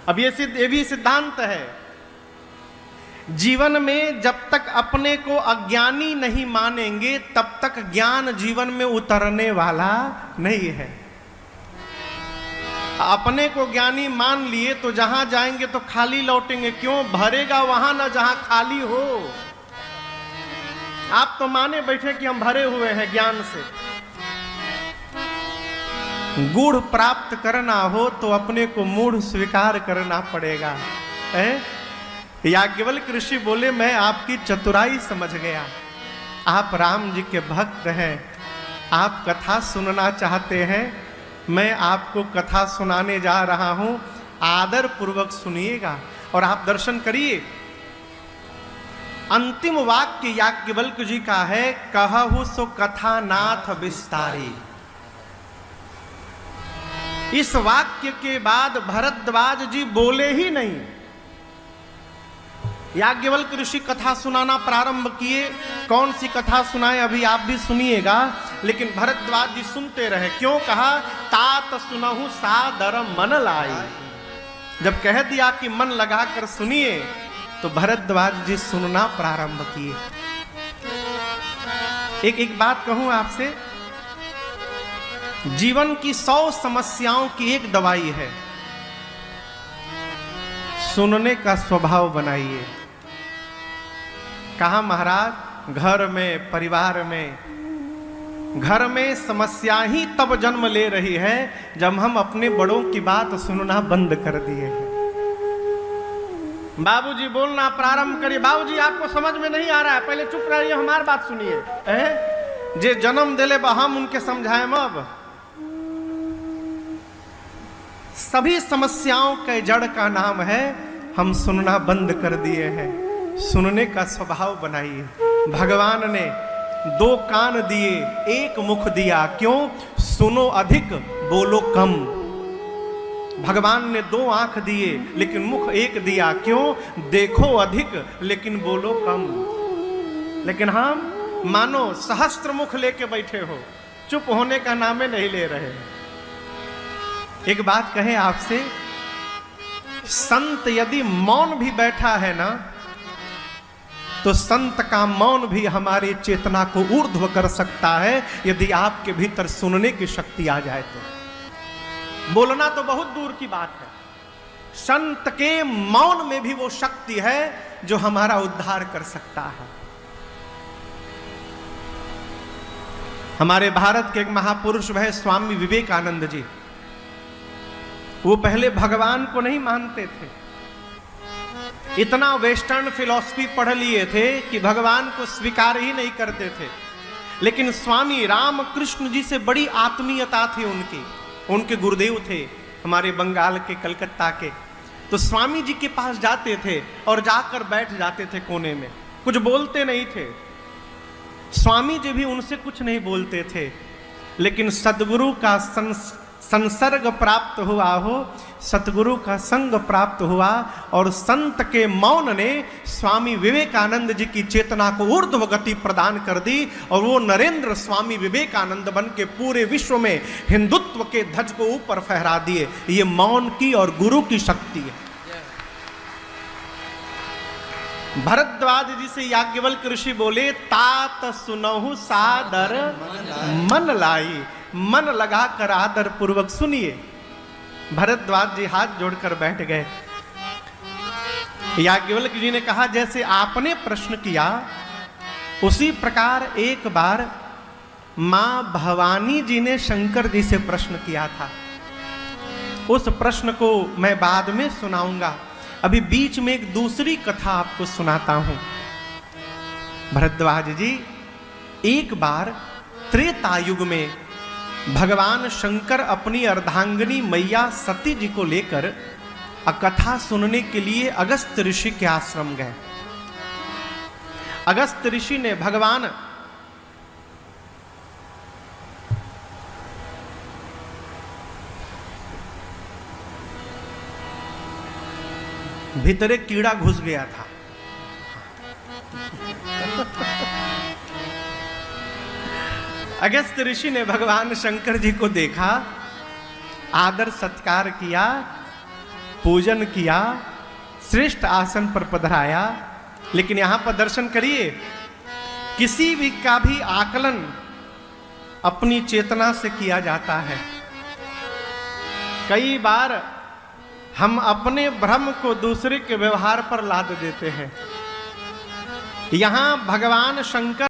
अब ये भी सिद्धांत है, जीवन में जब तक अपने को अज्ञानी नहीं मानेंगे तब तक ज्ञान जीवन में उतरने वाला नहीं है। अपने को ज्ञानी मान लिए तो जहां जाएंगे तो खाली लौटेंगे। क्यों? भरेगा वहां ना जहां खाली हो। आप तो माने बैठे कि हम भरे हुए हैं ज्ञान से। गुड़ प्राप्त करना हो तो अपने को मूढ़ स्वीकार करना पड़ेगा। याज्ञवल्क्य ऋषि बोले, मैं आपकी चतुराई समझ गया। आप राम जी के भक्त हैं, आप कथा सुनना चाहते हैं, मैं आपको कथा सुनाने जा रहा हूं, आदर पूर्वक सुनिएगा और आप दर्शन करिए। अंतिम वाक्य याज्ञवल्क्य जी का है, कहहु सो कथा नाथ विस्तारी। इस वाक्य के बाद भरद्वाज जी बोले ही नहीं। याज्ञवल्क्य ऋषि कथा सुनाना प्रारंभ किए। कौन सी कथा सुनाए अभी आप भी सुनिएगा, लेकिन भरद्वाज जी सुनते रहे। क्यों कहा? तात सुनहु सादर मन लाई। जब कह दिया कि मन लगाकर सुनिए तो भरद्वाज जी सुनना प्रारंभ किए। एक बात कहूं आपसे, जीवन की 100 समस्याओं की एक दवाई है, सुनने का स्वभाव बनाइए। कहा महाराज? घर में, परिवार में, घर में समस्या ही तब जन्म ले रही है जब हम अपने बड़ों की बात सुनना बंद कर दिए हैं। बाबूजी बोलना प्रारंभ करिए, बाबूजी आपको समझ में नहीं आ रहा है, पहले चुप रहिए, हमारी बात सुनिए। जे जन्म दिले बा हम उनके समझाएं। अब सभी समस्याओं के जड़ का नाम है हम सुनना बंद कर दिए हैं। सुनने का स्वभाव बनाइए। भगवान ने 2 कान दिए, 1 मुख दिया। क्यों? सुनो अधिक, बोलो कम। भगवान ने 2 आंख दिए लेकिन मुख 1 दिया। क्यों? देखो अधिक लेकिन बोलो कम। लेकिन हम मानो सहस्त्र मुख लेके बैठे हो, चुप होने का नामे नहीं ले रहे। एक बात कहें आपसे, संत यदि मौन भी बैठा है ना, तो संत का मौन भी हमारी चेतना को ऊर्ध्व कर सकता है यदि आपके भीतर सुनने की शक्ति आ जाए तो। बोलना तो बहुत दूर की बात है, संत के मौन में भी वो शक्ति है जो हमारा उद्धार कर सकता है। हमारे भारत के एक महापुरुष है स्वामी विवेकानंद जी। वो पहले भगवान को नहीं मानते थे, इतना वेस्टर्न फिलॉसफी पढ़ लिए थे कि भगवान को स्वीकार ही नहीं करते थे। लेकिन स्वामी रामकृष्ण जी से बड़ी आत्मीयता थी उनकी। उनके गुरुदेव थे हमारे बंगाल के, कलकत्ता के। तो स्वामी जी के पास जाते थे और जाकर बैठ जाते थे कोने में, कुछ बोलते नहीं थे। स्वामी जी भी उनसे कुछ नहीं बोलते थे, लेकिन सदगुरु का संसर्ग प्राप्त हुआ हो, सतगुरु का संग प्राप्त हुआ और संत के मौन ने स्वामी विवेकानंद जी की चेतना को ऊर्ध्व गति प्रदान कर दी और वो नरेंद्र स्वामी विवेकानंद बन के पूरे विश्व में हिंदुत्व के ध्वज को ऊपर फहरा दिए। ये मौन की और गुरु की शक्ति है। भरद्वाज जी से याज्ञवल्क्य ऋषि बोले, तात सुनहु सादर मन लाई। मन लगाकर आदर पूर्वक सुनिए। भरद्वाज जी हाथ जोड़कर बैठ गए। याज्ञवल्क्य जी ने कहा, जैसे आपने प्रश्न किया उसी प्रकार एक बार मां भवानी जी ने शंकर जी से प्रश्न किया था। उस प्रश्न को मैं बाद में सुनाऊंगा। अभी बीच में एक दूसरी कथा आपको सुनाता हूं। भरद्वाज जी, एक बार त्रेता युग में भगवान शंकर अपनी अर्धांगिनी मैया सती जी को लेकर कथा सुनने के लिए अगस्त ऋषि के आश्रम गए। अगस्त ऋषि ने भगवान भीतरे कीड़ा घुस गया था। अगस्त ऋषि ने भगवान शंकर जी को देखा, आदर सत्कार किया पूजन किया, श्रेष्ठ आसन पर पधराया। लेकिन यहां पर दर्शन करिए, किसी भी का भी आकलन अपनी चेतना से किया जाता है। कई बार हम अपने भ्रम को दूसरे के व्यवहार पर लाद देते हैं। यहां भगवान शंकर